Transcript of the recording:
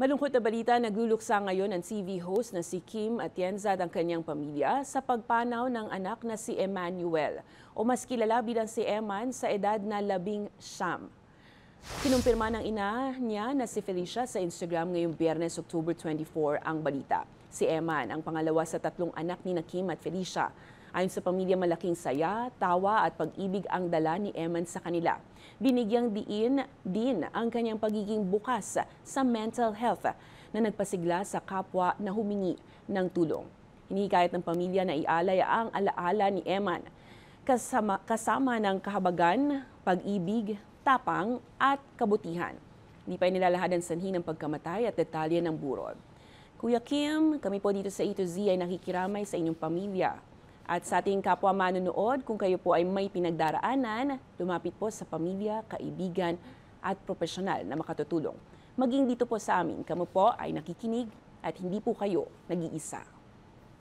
Malungkot na balita, nagluluksa ngayon ang TV host na si Kim Atienza at ang kanyang pamilya sa pagpanaw ng anak na si Emmanuel o mas kilala bilang si Eman sa edad na 19. Kinumpirma ng ina niya na si Felicia sa Instagram ngayong Biyernes, October 24 ang balita. Si Eman ang pangalawa sa 3 anak ni Kim at Felicia. Ayon sa pamilya, malaking saya, tawa at pag-ibig ang dala ni Eman sa kanila. Binigyang diin din ang kanyang pagiging bukas sa mental health na nagpasigla sa kapwa na humingi ng tulong. Hinihikayat ng pamilya na ialay ang alaala ni Eman kasama ng kahabagan, pag-ibig, tapang at kabutihan. Hindi pa inilalahad ang sanhi ng pagkamatay at detalye ng burol. Kuya Kim, kami po dito sa A to Z ay nakikiramay sa inyong pamilya. At sa ating kapwa manonood, kung kayo po ay may pinagdaraanan, lumapit po sa pamilya, kaibigan at profesional na makatutulong. Maging dito po sa amin, kamo po ay nakikinig at hindi po kayo nag-iisa.